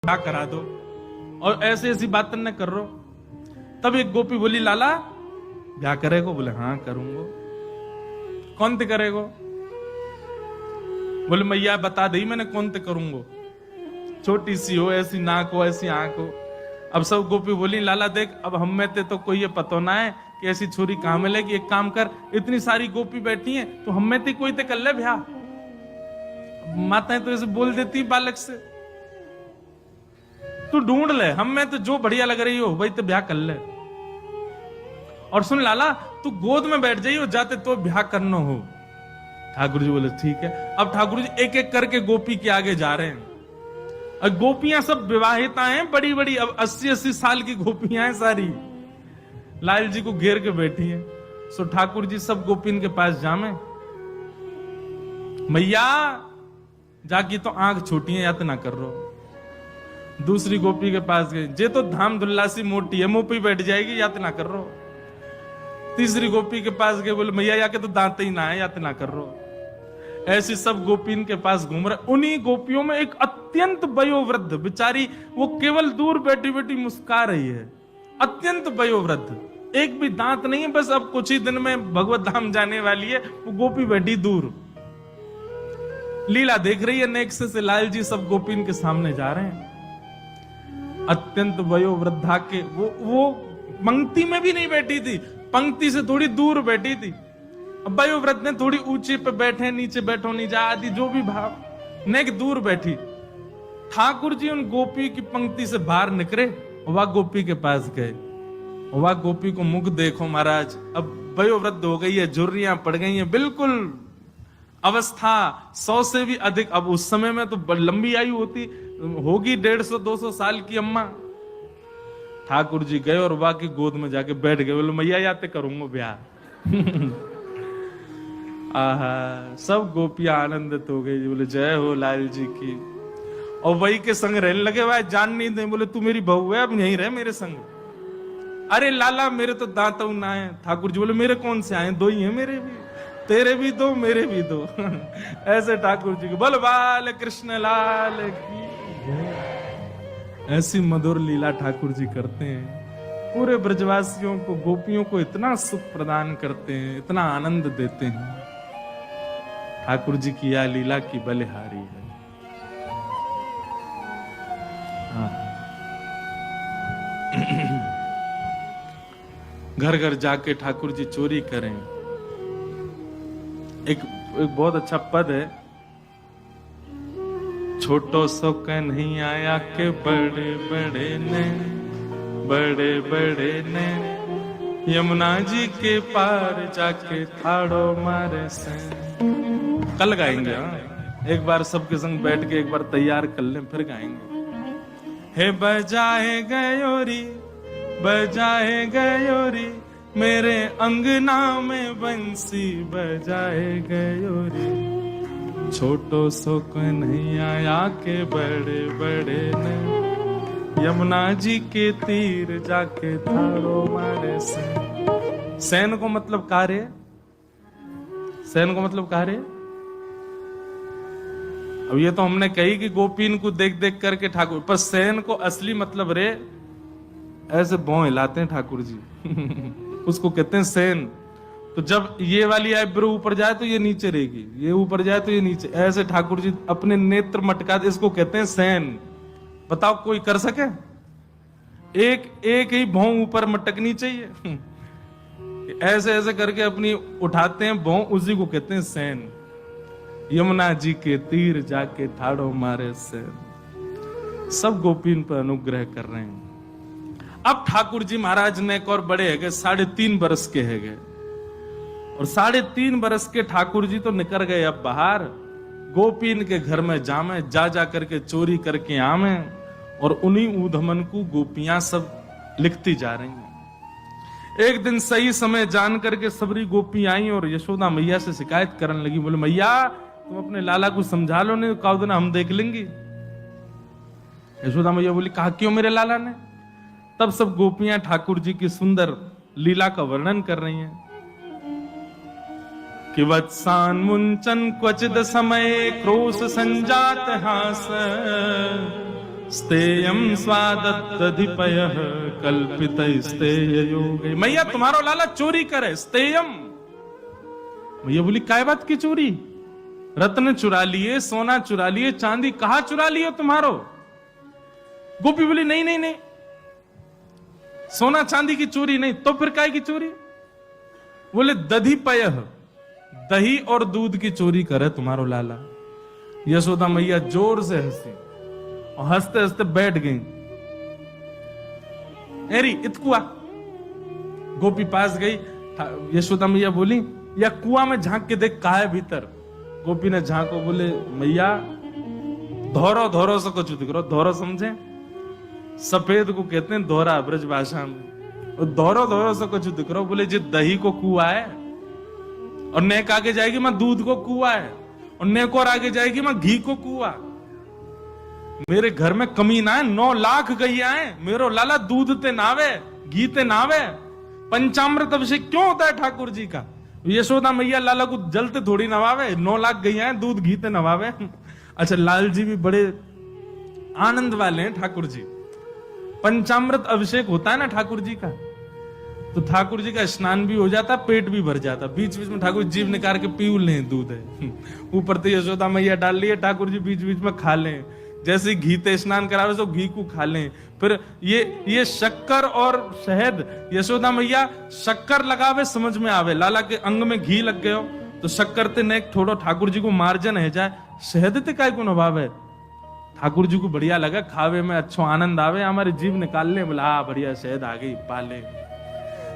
ब्याह करा दो, और ऐसे ऐसी बात न कर रो। तब एक गोपी बोली, लाला ब्याह करेगो? बोले हाँ करूंगो। कौन ते करेगो? बोले मैया बता दी मैंने कौन ते करूंगो, छोटी सी हो, ऐसी नाक हो, ऐसी आंख हो। अब सब गोपी बोली, लाला देख अब हम में ते तो कोई ये पतो ना है कि ऐसी छोरी कहां मिलेगी। एक काम कर, इतनी सारी गोपी बैठी हैं तो हम में ते कोई ते कर ले ब्याह। माताएं तो ऐसे बोल देती बालक से, तू ढूंढ ले, हम में तो जो बढ़िया लग रही हो वही तो ब्याह कर ले। और सुन लाला, तू गोद में बैठ जाइयो जाते तो ब्याह करना हो। ठाकुर जी बोले ठीक है। अब ठाकुर जी एक एक करके गोपी के आगे जा रहे हैं। और गोपियां सब विवाहिता हैं, बड़ी बड़ी, अब 80-80 साल की गोपियां हैं सारी, लाल जी को घेर के बैठी हैं। सो ठाकुर जी सब गोपिन के पास जामे, मैया जाकी तो आंख छोटी है, याद ना कर रो। दूसरी गोपी के पास गए, जे तो धाम दुल्लासी मोटी है, मुंह पे बैठ जाएगी, याद ना कर रो। तीसरी गोपी के पास गए, बोले मैया या के तो दांत ही ना है, याद ना कर रो। ऐसी सब गोपीन के पास घूम रहे। उन्हीं गोपियों में एक अत्यंत वयोवृद्ध बेचारी, वो केवल दूर बैठी बैठी मुस्कुरा रही है, अत्यंत वयोवृद्ध, एक भी दांत नहीं है, बस अब कुछ ही दिन में भगवत धाम जाने वाली है। वो गोपी बैठी दूर लीला देख रही है। नेक्स्ट से लाल जी सब गोपीन के सामने जा रहे हैं। अत्यंत वयोवृद्धा के वो पंक्ति में भी नहीं बैठी थी, पंक्ति से थोड़ी दूर बैठी थी। वयोवृद्ध ने थोड़ी ऊंचे पे बैठे, नीचे बैठो नहीं जा आदि जो भी भाव, नेक दूर बैठी। ठाकुर जी उन गोपी की पंक्ति से बाहर निकले, वह गोपी के पास गए। वह गोपी को मुख देखो महाराज, अब वयोवृद्ध हो गई है, झुर्रियां पड़ गई हैं, बिल्कुल अवस्था 100 से भी अधिक। अब उस समय में तो लंबी आयु होती होगी, 150-200 साल की अम्मा। ठाकुर जी गए और वह की गोद में जाके बैठ गए। बोले मैया याते करूंगा ब्याह। आहा, सब गोपियां आनंदित हो गई। बोले जय हो लाल जी की। और वही के संग रहने लगे, वह जान नहीं दे। बोले तू मेरी बहू है, अब यहीं रह मेरे संग। अरे लाला मेरे तो दांत ना है। ठाकुर जी बोले मेरे कौन से आए, 2 ही हैं मेरे भी, तेरे भी 2 मेरे भी 2। ऐसे ठाकुर जी को बोल बाल कृष्ण लाल की। ऐसी मधुर लीला ठाकुर जी करते हैं, पूरे ब्रजवासियों को, गोपियों को इतना सुख प्रदान करते हैं, इतना आनंद देते हैं। ठाकुर जी की यह लीला की बलिहारी है। घर घर जाके ठाकुर जी चोरी करें। एक बहुत अच्छा पद है, छोटो सो नहीं आया के बड़े बड़े ने, बड़े बड़े ने, यमुना जी के पार जाके थाड़ो मारे से। कल गाएंगे, एक बार सबके संग बैठ के एक बार तैयार कर लें, फिर गाएंगे। हे बजाए गयोरी, बजाए गयोरी, मेरे अंगना में बंसी बजाए गयोरी। छोटो सो नहीं आया के बड़े बड़े ने, यमुना जी के तीर जाके थारो मारे से। सैन को मतलब कार्य, सैन को मतलब कार्य। अब ये तो हमने कही कि गोपीन को देख देख करके ठाकुर, पर सैन को असली मतलब रे ऐसे भौं हिलाते हैं ठाकुर जी। उसको कहते हैं सैन। तो जब ये वाली आईब्रो ऊपर जाए तो ये नीचे रहेगी, ये ऊपर जाए तो ये नीचे, ऐसे ठाकुर जी अपने नेत्र मटकाते, इसको कहते हैं सैन। बताओ कोई कर सके? एक ही भौं ऊपर मटकनी चाहिए। ऐसे ऐसे करके अपनी उठाते हैं भौं, उसी को कहते हैं सैन। यमुना जी के तीर जाके ठाड़ो मारे सैन। सब गोपीन पर अनुग्रह कर रहे हैं। अब ठाकुर जी महाराज ने एक और बड़े है गए, 3.5 बरस के है गए, और 3.5 बरस के ठाकुर जी तो निकल गए अब बाहर। गोपीन के घर में जामे, जा जा करके चोरी करके आमे, और उन्हीं ऊधमन को गोपियां सब लिखती जा रही हैं। एक दिन सही समय जान करके सबरी गोपी आई और यशोदा मैया से शिकायत करने लगी। बोले मैया तुम अपने लाला को समझा लो, नहीं कहो देना हम देख लेंगे। यशोदा मैया बोली कहा क्यों मेरे लाला ने? तब सब गोपियां ठाकुर जी की सुंदर लीला का वर्णन कर रही हैं कि वत्सान मुंचन क्वचिद समय क्रोश संजात हास, स्तेयम स्वादत्तधिपयः कल्पित स्तेय योग। मैया तुम्हारो लाला चोरी करे, स्तेयम। मैया बोली काय बात की चोरी? रत्न चुरा लिए, सोना चुरा लिए, चांदी कहां चुरा लियो तुम्हारो? गोपी बोली नहीं नहीं नहीं, सोना चांदी की चोरी नहीं, तो फिर काय की चोरी? बोले दधिपयः, दही और दूध की चोरी करे तुम्हारो लाला। यशोदा मैया जोर से हंसी और हंसते हंसते बैठ गई। एरी इतकुआ। गोपी पास गई, यशोदा मैया बोली या कुआं में झांक के देख कहा है भीतर। गोपी ने झांको, बोले मैया धोरो धोरो से कुछ दिख रहा। धोरो समझे? सफेद को कहते हैं धोरा ब्रज भाषा में। धोरो धोरो से कुछ दिख रहा। बोले जी दही को कुआ है, और नेक आगे जाएगी मां दूध को कुआ है, और नेक और आगे जाएगी मां घी को कुआ। मेरे घर में कमी ना है, 9 लाख गैया है, मेरो लाला दूध ते नावे, घी ते नावे। पंचामृत अभिषेक क्यों होता है ठाकुर जी का? यशोदा मैया लाला को जलते थोड़ी नवावे, 9 लाख गैया है, दूध घी ते नवावे। अच्छा, लाल जी भी बड़े आनंद वाले हैं ठाकुर जी। पंचामृत अभिषेक होता है ना ठाकुर जी का, तो ठाकुर जी का स्नान भी हो जाता, पेट भी भर जाता। बीच बीच में ठाकुर जीव निकाल के पी ले, दूध है ऊपर तो यशोदा मैया डाल लिए, ठाकुर जी बीच बीच में खा लें। जैसे घी ते स्नान करावे तो घी को खा लें। फिर ये शक्कर और शहद, यशोदा मैया शक्कर लगावे समझ में आवे। लाला के अंग में घी लग गयो तो शक्कर ते नेक थोड़ो ठाकुर जी को मार्जन है जाए, शहद ते काय को नभावे। ठाकुर जी को बढ़िया लगा, खावे में अच्छो आनंद आवे, हमारे जीव निकाल ले। बोला हाँ बढ़िया शहद आ गई, पाले।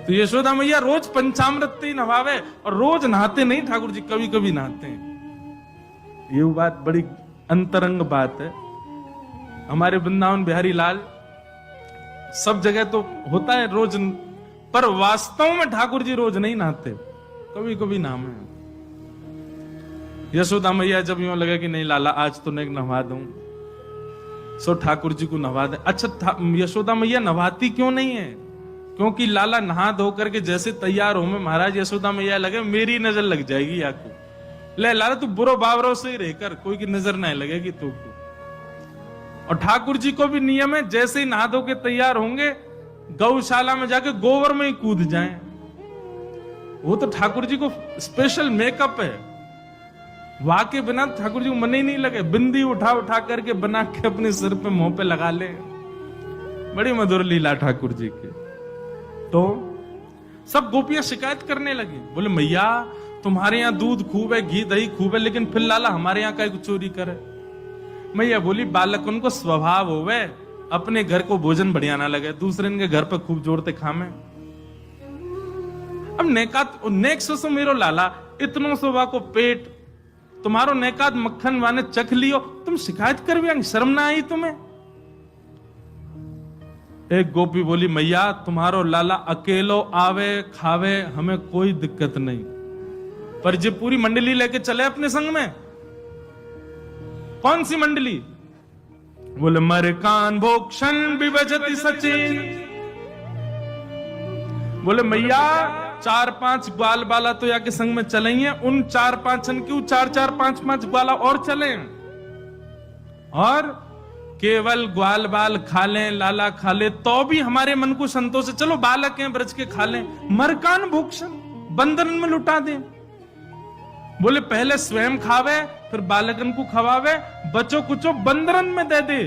तो यशोदा मैया रोज पंचामृत ही नहावे, और रोज नहाते नहीं ठाकुर जी, कभी कभी नहाते हैं। ये बात बड़ी अंतरंग बात है। हमारे वृंदावन बिहारी लाल सब जगह तो होता है रोज, पर वास्तव में ठाकुर जी रोज नहीं नहाते, कभी कभी नाम है। यशोदा मैया जब यूं लगे कि नहीं लाला आज तो नहीं नहवा दूं, सो ठाकुर जी को नहवा दे। अच्छा, यशोदा मैया नहवाती क्यों नहीं है? क्योंकि लाला नहा धो करके जैसे तैयार हो में महाराज यशोदा मैया लगे मेरी नजर लग जाएगी आपको। ले लाला तू बुरो बावरों से ही रहकर कोई की नजर नहीं लगेगी तुमको। और ठाकुर जी को भी नियम है, जैसे ही नहा धो के तैयार होंगे गौशाला में जाके गोबर में ही कूद जाएं। वो तो ठाकुर जी को स्पेशल मेकअप है, वहां के बिना ठाकुर जी को मन ही नहीं लगे। बिंदी उठा उठा करके बना के अपने सिर पे मुंह पे लगा ले। बड़ी मधुर लीला ठाकुर जी की। तो सब गोपियां शिकायत करने लगी, बोले मैया तुम्हारे यहाँ दूध खूब है, घी दही खूब है, लेकिन फिर लाला हमारे यहाँ का चोरी करे। मैया बोली बालक उनको स्वभाव होवे, अपने घर को भोजन बढ़िया ना लगे, दूसरे के घर पे खूब जोड़ते खामे। अब नेक सो मेरो लाला इतनो सोवा को पेट, तुम्हारो नेकात मक्खन वाने चख लियो, तुम शिकायत कर भी शर्म ना आई तुम्हें? एक गोपी बोली मैया तुम्हारो लाला अकेलो आवे खावे हमें कोई दिक्कत नहीं, पर जो पूरी मंडली लेके चले अपने संग में। कौन सी मंडली? बोले मर कान भोक्षण विभजति सचिन। बोले मैया 4-5 ग्वाल बाला तो याके संग में चलेंगे, उन 4-5 क्यों 4-4 5-5 ग्वाला और चलें, और केवल ग्वाल बाल खा लें, लाला खा ले तो भी हमारे मन को संतोष है। चलो बालक हैं ब्रज के खा लें, मरकान भूक्षण बंदरन में लुटा दें। बोले पहले स्वयं खावे फिर बालकन को खवावे, बचो कुचो बंदरन में दे दे।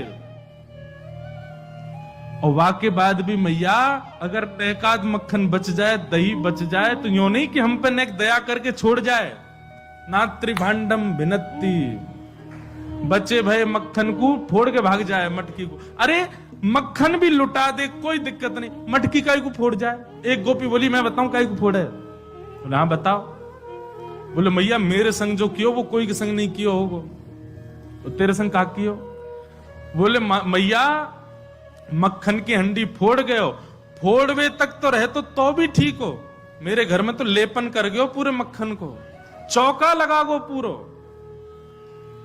और वाके बाद भी मैया अगर एकाध मक्खन बच जाए, दही बच जाए, तो यूं नहीं कि हम पे नेक दया करके छोड़ जाए। नात्री भांडम भिनत्ती, बचे भय मक्खन को फोड़ के भाग जाए मटकी को। अरे मक्खन भी लुटा दे कोई दिक्कत नहीं, मटकी काई को फोड़ जाए। एक गोपी बोली मैं बताऊं काई को फोड़े? बोले हाँ बताओ। बोले मैया मेरे संग जो कियो वो कोई के संग नहीं कियो होगो, तो तेरे संग का कियो? बोले मैया मक्खन की हंडी फोड़ गयो, फोड़वे तक तो रहे तो भी ठीक हो, मेरे घर में तो लेपन कर गयो पूरे मक्खन को, चौका लगा गो पूरो।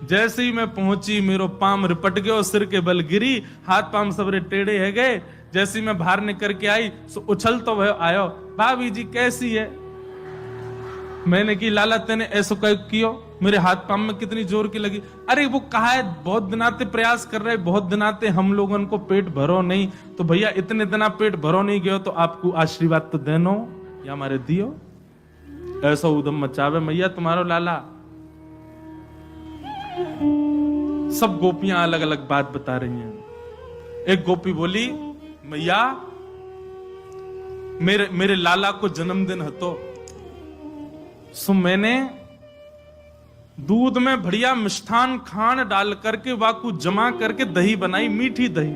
जैसे ही मैं पहुंची मेरो पाम रिपट गयो, सिर के बल गिरी, हाथ पाम सबरे टेढ़े है गए। जैसी मैं बाहर निकल के आई सो उछल तो वह आयो, भाभी जी कैसी है? मैंने की लाला तेने ऐसो कह कियो? मेरे हाथ पांव में कितनी जोर की लगी। अरे वो कहा है बहुत दिनाते प्रयास कर रहे, बहुत दिनाते हम लोगों को पेट भरो नहीं, तो भैया इतने दिना पेट भरो नहीं गयो तो आपको आशीर्वाद तो देनो या हमारे दियो। ऐसा उदम मचावे मैया तुम्हारो लाला। सब गोपियां अलग अलग बात बता रही हैं। एक गोपी बोली, मैया मेरे लाला को जन्मदिन है तो सो मैंने दूध में बढ़िया मिष्ठान खान डाल करके वाकू जमा करके दही बनाई, मीठी दही।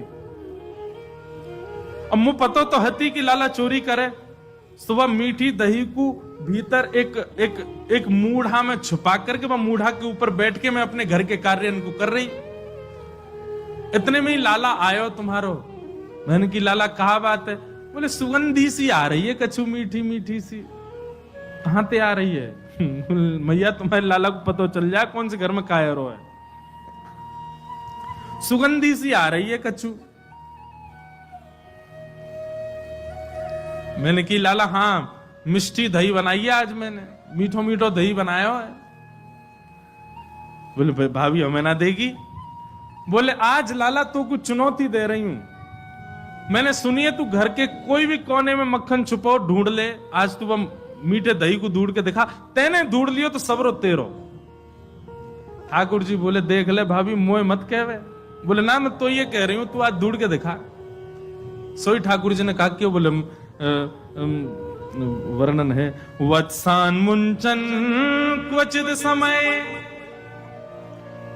अब मुझे पता तो हती कि लाला चोरी करे। सुबह मीठी दही को भीतर एक मूढ़ा में छुपा करके वह मूढ़ा के ऊपर बैठ के मैं अपने घर के कार्य इनको कर रही। इतने में ही लाला आयो तुम्हारो। मैंने की लाला कहा बात है? बोले सुगंधी सी आ रही है कछु, मीठी मीठी सी। कहां ते आ रही है? मैया तुम्हारे लाला को पता चल जाए कौन से घर में कायरो है। सुगंधी सी आ रही है कछु। मैंने की लाला हाँ मिष्टी दही बनाई है आज मैंने, मीठो मीठो दही बनाया है। बोले भाभी हमें ना देगी? बोले आज लाला तो कुछ चुनौती दे रही हूं। मैंने सुनी है तू घर के कोई भी कोने में मक्खन छुपाओ ढूंढ ले, आज तू वह मीठे दही को ढूंढ के दिखा। तेने ढूंढ लियो तो सबरो तेरो। ठाकुर जी बोले देख ले भाभी मोए मत कहवे। बोले ना मैं तो ये कह रही हूं तू आज ढूंढ के दिखा। सोई ठाकुर जी ने कहा क्यों? बोले वर्णन है, वत्सान मुंचन क्वचित समय।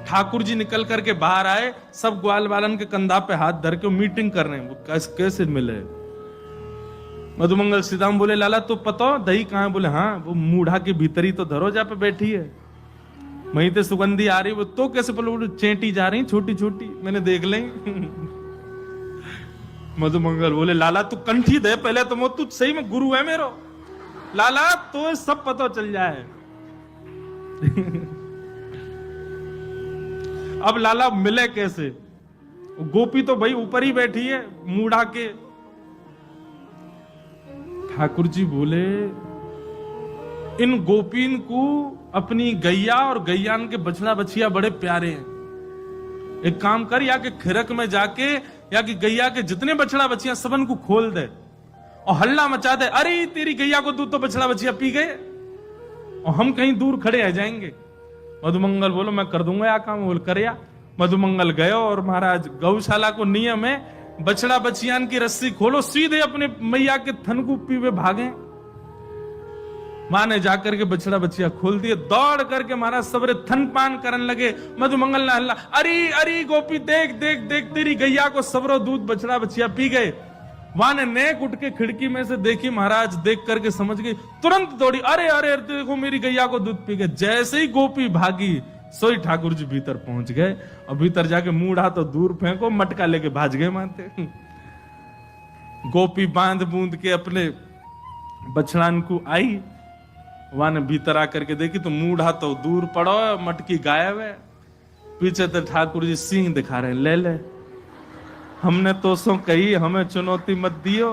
ठाकुर जी निकल करके बाहर आए, सब ग्वाल बालन के कंधा पे हाथ धर के मीटिंग कर रहे हैं। वो कैसे मिले? मधुमंगल सीताम बोले लाला तो पता दही कहां है? बोले हाँ वो मूढ़ा के भीतर ही तो धरोजा पे बैठी है, वहीं ते सुगंधी आ रही। वो तो कैसे? बोले चेंटी जा रही छोटी छोटी, मैंने देख ली। मधुमंगल बोले लाला तू कंठी दे पहले तो वो तू सही में गुरु है मेरो। लाला तो सब पता चल जाए। अब लाला मिले कैसे? गोपी तो भाई ऊपर ही बैठी है मूढ़ा के। ठाकुर जी बोले इन गोपीन को अपनी गैया और गैयान के बछड़ा बछिया बड़े प्यारे हैं। एक काम कर, या के खिरक में जाके या कि गैया के जितने बछड़ा बछिया सबन को खोल दे और हल्ला मचा दे, अरे तेरी गैया को दूध तो बछड़ा बछिया पी गए, और हम कहीं दूर खड़े आ जाएंगे। मधुमंगल बोलो मैं कर दूंगा या काम। बोल कर। या मधुमंगल गए और महाराज गौशाला को नियम है बछड़ा बछियान की रस्सी खोलो, सीधे अपने मैया के थन को पीवे भागे। मां ने जाकर के बछड़ा बछिया खोल दिए, दौड़ करके महाराज सबरे थन पान करने लगे। मधुमंगल ने हल्ला, अरे अरे गोपी देख देख देख तेरी गैया को सबरो दूध बछड़ा बछिया पी गए। वहां ने नेक उठ के खिड़की में से देखी, महाराज देख करके समझ गई, तुरंत दौड़ी, अरे अरे देखो मेरी गैया को दूध पी गए। जैसे ही गोपी भागी सोई ठाकुर जी भीतर पहुंच गए, और भीतर जाके मूढ़ा तो दूर फेंको, मटका लेके भाज गए मानते। गोपी बांध बूंद के अपने बछड़ान को आई, वहां ने भीतर आकर के देखी तो मूढ़ा तो दूर पड़ो, मटकी गायब है। पीछे तो ठाकुर जी सिंह दिखा रहे, ले ले हमने तो सो कही हमें चुनौती मत दियो,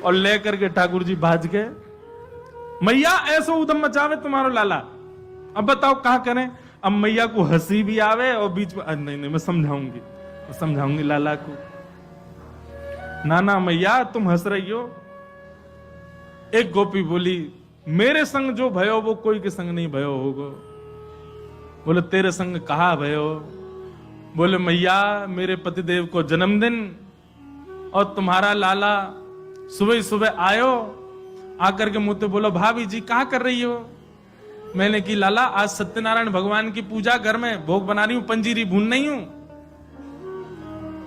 और लेकर के ठाकुर जी भाज गए। मैया ऐसा उदम मचावे तुम्हारो लाला, अब बताओ कहां करें? अब मैया को हंसी भी आवे और बीच में नहीं मैं समझाऊंगी लाला को। ना ना मैया तुम हंस रही हो। एक गोपी बोली मेरे संग जो भयो वो कोई के संग नहीं भयो होगो। बोले तेरे संग कहा भयो? बोले मैया मेरे पतिदेव को जन्मदिन, और तुम्हारा लाला सुबह सुबह आयो, आकर के मुझसे बोलो भाभी जी कहां कर रही हो? मैंने की लाला आज सत्यनारायण भगवान की पूजा घर में भोग बना रही हूं, पंजीरी भून नहीं हूं।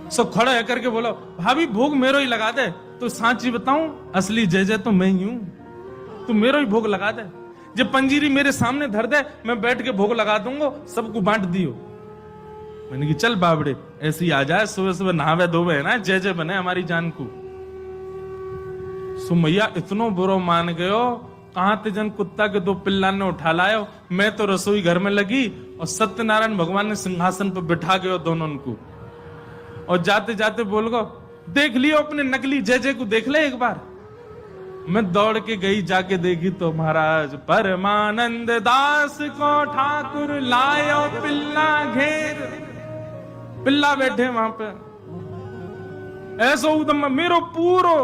सब खड़े होकर के बोलो भाभी भोग मेरो ही लगा दे। तो सांची बताऊं असली जय जय तो मैं ही हूं, तू मेरो ही भोग लगा दे। जब पंजीरी मेरे सामने धर दे मैं बैठ के भोग लगा दूंगा, सबको बांट दियो। मैंने की चल बाबड़े ऐसे ही आ जाए, सुबह सुबह नहावे धोवे है ना, जय जय बने हमारी जान को। सुमैया इतनो बुरो मान गयो, कहां ते जन कुत्ता के दो पिल्ला ने उठा लायो। मैं तो रसोई घर में लगी और सत्यनारायण भगवान ने सिंहासन पर बिठा गयो दोनों को, और जाते जाते बोल गो देख लियो अपने नकली जय जय को देख ले एक बार। मैं दौड़ के गई, जाके देखी तो महाराज परमानंद दास को ठाकुर लायो पिल्ला घेर। पिल्ला बैठे वहां पे, ऐसा उदम मेरो पूरो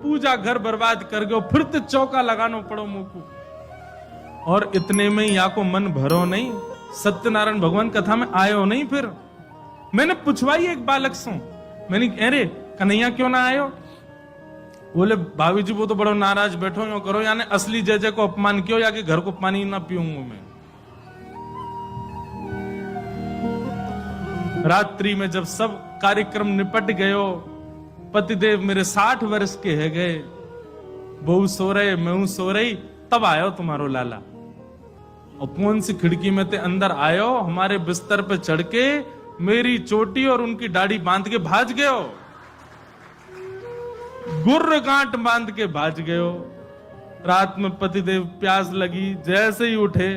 पूजा घर बर्बाद कर गयो, फिर तो चौका लगानो पड़ो मुकू। और इतने में या को मन भरो नहीं, सत्यनारायण भगवान कथा में आयो नहीं। फिर मैंने पूछवाई एक बालक से, मैंने अरे कन्हैया क्यों ना आयो? बोले भाभी जी वो तो बड़ो नाराज बैठो, यो करो, यानी असली जय जय को अपमान क्यों, या कि घर को पानी ना पीऊंगा मैं। रात्रि में जब सब कार्यक्रम निपट गयो, पतिदेव मेरे 60 वर्ष के है गए, बहू सो रहे, मैं सो रही, तब आयो तुम्हारो लाला। और कौन सी खिड़की में ते अंदर आयो, हमारे बिस्तर पे चढ़ के मेरी चोटी और उनकी दाढ़ी बांध के भाज गयो, गुर्र गांठ बांध के भाज गयो। रात में पतिदेव प्यास लगी, जैसे ही उठे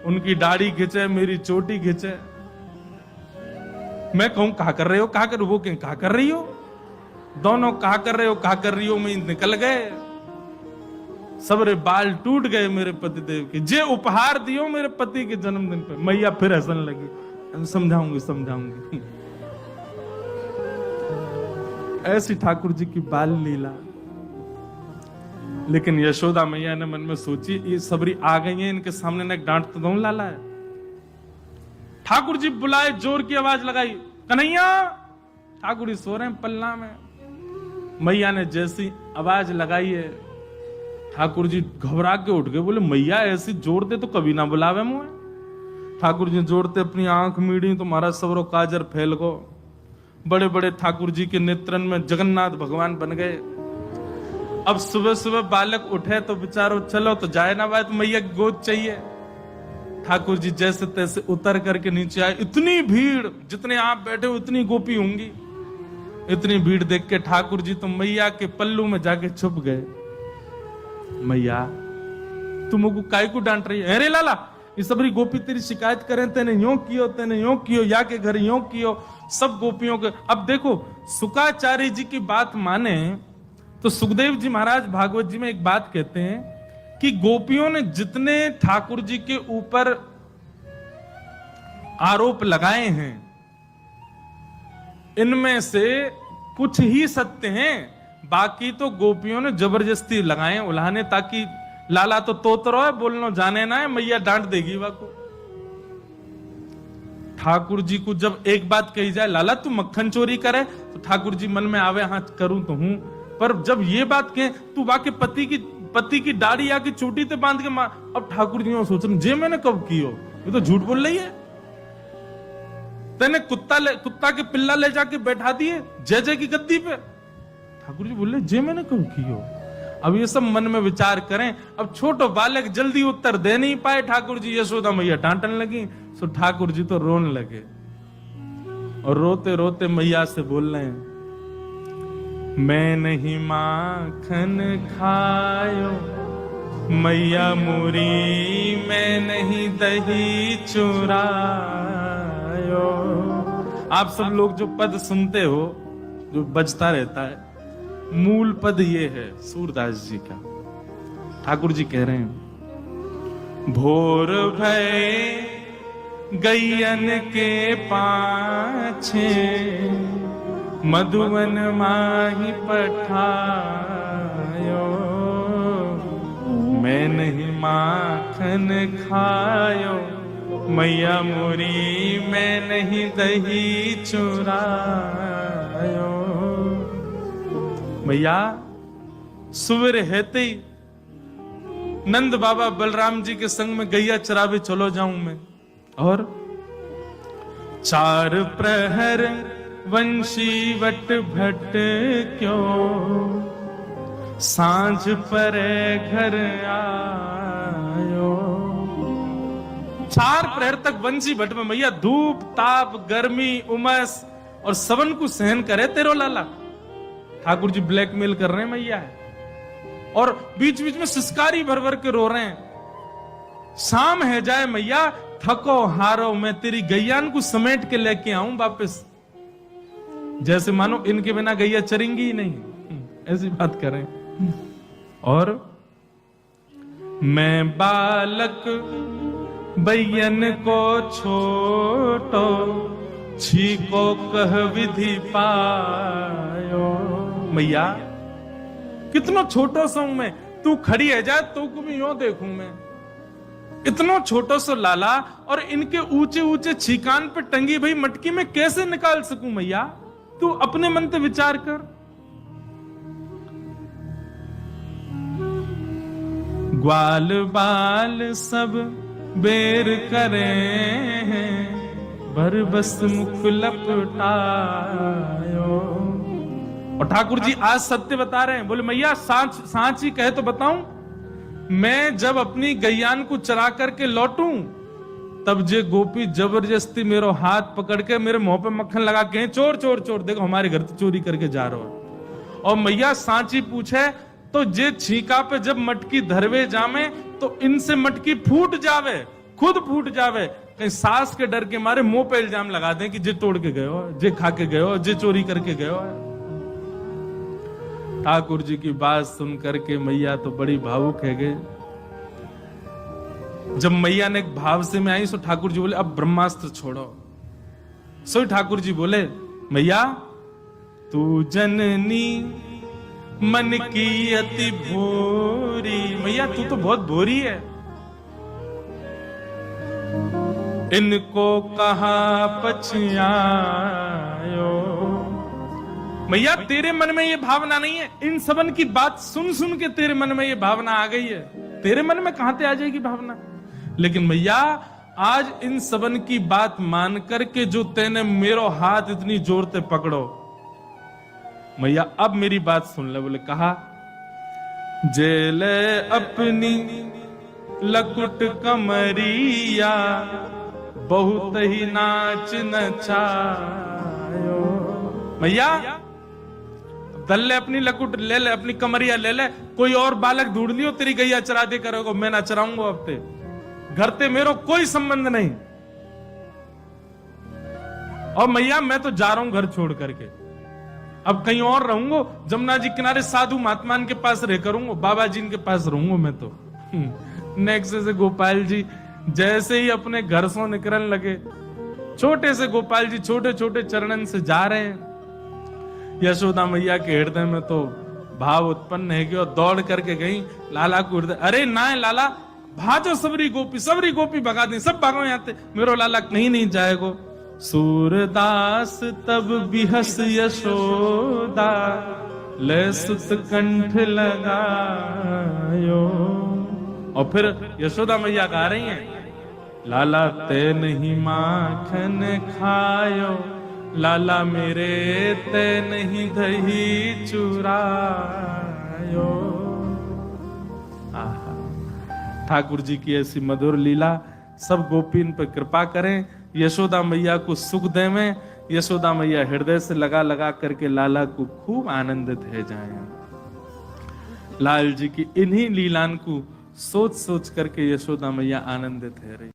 उनकी दाढ़ी खींचे, मेरी चोटी खींचे। मैं कहूं कहा कर रहे हो, कहा कर, वो कहा कर रही हो, दोनों कहा कर रहे हो, कहा कर रही हो, मैं निकल गए। सबरे बाल टूट गए मेरे पतिदेव के, जे उपहार दियो मेरे पति के जन्मदिन पे। मैया फिर हंसने लगी, समझाऊंगी समझाऊंगी। ऐसी ठाकुर जी की बाल लीला। लेकिन यशोदा मैया ने मन में सोची, ये सबरी आ गई है, इनके सामने न एक डांट तो दो लाला है। ठाकुर जी बुलाए, जोर की आवाज लगाई, कन्हैया। ठाकुर जी सो रहे हैं पल्ला में। मैया ने जैसी आवाज लगाई है, ठाकुर जी घबरा के उठ गए, बोले मैया ऐसी जोर दे तो कभी ना बुलावे मुझे। ठाकुर जी जोड़ते अपनी आंख मीड़ी तो महाराज सबरो काजर फैल गो। बड़े बड़े ठाकुर जी के नेत्रन में जगन्नाथ भगवान बन गए। अब सुबह सुबह बालक उठे तो बेचारो चलो तो जाए ना भाई, तो मैया की गोद चाहिए। ठाकुर जी जैसे तैसे उतर करके नीचे आए। इतनी भीड़, जितने आप बैठे उतनी गोपी होंगी। इतनी भीड़ देख के ठाकुर जी तो मैया के पल्लू में जाके छुप गए। मैया तुमको काय को डांट रही है? अरे लाला, ये सबरी गोपी तेरी शिकायत करें, तेने यूं कियो, तेने यूं कियो, या के घर यूं कियो, सब गोपियों के। अब देखो सुकाचार्य जी की बात माने तो सुखदेव जी महाराज भागवत जी में एक बात कहते हैं कि गोपियों ने जितने ठाकुर जी के ऊपर आरोप लगाए हैं, इनमें से कुछ ही सत्य हैं, बाकी तो गोपियों ने जबरदस्ती लगाए उल्हाने, ताकि लाला तो तोतरो है, बोलनो जाने ना है, मैया डांट देगी वाको। ठाकुर जी को जब एक बात कही जाए, लाला तू मक्खन चोरी करे, तो ठाकुर जी मन में आवे, हाँ करूं तो हूं, पर जब ये बात कहे तू वाके पति की दाढ़ी आके चोटी ते बांध के मार, अब ठाकुर जी सोच रहे जे मैंने कब कियो, ये तो झूठ बोल रही है। तेने कुत्ता के पिल्ला ले जाके बैठा दिए जय जय की गद्दी पे। ठाकुर जी बोले जे मैंने कब कियो। अब ये सब मन में विचार करें। अब छोटो बालक जल्दी उत्तर दे नहीं पाए ठाकुर जी, यशोदा मैया डांटने लगी, सो ठाकुर जी तो रोने लगे और रोते रोते मैया से बोल रहे हैं, मैं नहीं माखन खायो मैया मोरी, मैं नहीं दही चुरायो। आप सब लोग जो पद सुनते हो, जो बजता रहता है, मूल पद ये है सूरदास जी का। ठाकुर जी कह रहे हैं, भोर भय गैयन के पाछे मधुवन माही पठायो, मैं नहीं माखन खायो मैया मोरी, मैं नहीं दही चुरायो। मैया सुबह हेते ही नंद बाबा बलराम जी के संग में गैया चरावे चलो जाऊं मैं, और 4 प्रहर वंशी वट भट क्यों, सांझ परे घर आयो। 4 प्रहर तक वंशी भट में मैया धूप ताप गर्मी उमस और सबन को सहन करे तेरो लाला। ठाकुर जी ब्लैकमेल कर रहे हैं मैया है, और बीच बीच में सिसकारी भर भर के रो रहे हैं। शाम है जाए मैया, थको हारो मैं तेरी गैयान को समेट के लेके आऊं वापस, जैसे मानो इनके बिना गैया चरेंगी ही नहीं, ऐसी बात कर रहे हैं। और मैं बालक बैयन को छोटो, छीको कह विधि पायो। मैया कितना छोटो सो मैं, तू खड़ी है जा तो को भी यूं देखूं मैं। इतना छोटो सो लाला और इनके ऊंचे ऊंचे छीकान पे टंगी भाई मटकी में कैसे निकाल सकूं मैया? तू अपने मन पे विचार कर। ग्वाल बाल सब बेर करे हैं, भर बस मुख लपटायो। और ठाकुर जी आज सत्य बता रहे हैं। बोले मैया सांच ही कहे तो बताऊं, मैं जब अपनी गैयान को चरा करके लौटूं तब जे गोपी जबरदस्ती मेरो हाथ पकड़ के मेरे मुंह पे मक्खन लगा के चोर चोर चोर, देखो हमारे घर तो चोरी करके जा रहा हो। और मैया सांची पूछे तो जे छीका पे जब मटकी धरवे जामे तो इनसे मटकी फूट जावे, खुद फूट जावे, कहीं सास के डर के मारे मुंह पे इल्जाम लगा दें कि जे तोड़ के गए हो, जे खा के गए हो, जे चोरी करके गए हो। ठाकुर जी की बात सुन करके मैया तो बड़ी भावुक है गए। जब मैया ने एक भाव से में आई सो ठाकुर जी बोले अब ब्रह्मास्त्र छोड़ो। सो ठाकुर जी बोले मैया तू जननी मन की अति भोरी। मैया तू तो बहुत भोरी है। इनको कहा पछियायो। मैया तेरे मन में ये भावना नहीं है, इन सबन की बात सुन सुन के तेरे मन में ये भावना आ गई है। तेरे मन में कहां से आ जाएगी भावना? लेकिन मैया आज इन सबन की बात मान करके जो तेने मेरो हाथ इतनी जोर से पकड़ो, मैया अब मेरी बात सुन ले। बोले कहा जेले अपनी लकुट कमरिया, बहुत ही नाच नचायो। मैया दल ले अपनी लकुट ले ले, अपनी कमरिया ले ले, कोई और बालक ढूंढ लियो तेरी गैया चरा दे करोगे, मैं ना चराऊंगा। अब ते घर ते मेरो कोई संबंध नहीं। और मैया मैं तो जा रहा हूं घर छोड़ करके, अब कहीं और रहूंगा, जमुना जी किनारे साधु महात्मान के पास रह करूंगा, बाबा जी के पास रहूंगा मैं तो। नेक्स्ट से गोपाल जी जैसे ही अपने घर से निकलने लगे, छोटे से गोपाल जी छोटे छोटे चरणन से जा रहे हैं। यशोदा मैया के हृदय में तो भाव उत्पन्न है कि और दौड़ करके गई लाला को हृदय, अरे ना लाला भाजो, सबरी गोपी भगा दी, सब भागो यहाँ से, मेरो लाला कहीं नहीं जाएगो। सूरदास तब बिहस यशोदा, ले सुत कंठ लगायो। और फिर यशोदा मैया गा रही हैं, लाला ते नहीं माखन खायो, लाला मेरे ते नहीं दही चुरायो। ठाकुर जी की ऐसी मधुर लीला, सब गोपीन पर कृपा करें, यशोदा मैया को सुख दे में, यशोदा मैया हृदय से लगा लगा करके लाला को खूब आनंदित है जाए। लाल जी की इन्हीं लीलान को सोच सोच करके यशोदा मैया आनंदित है रही।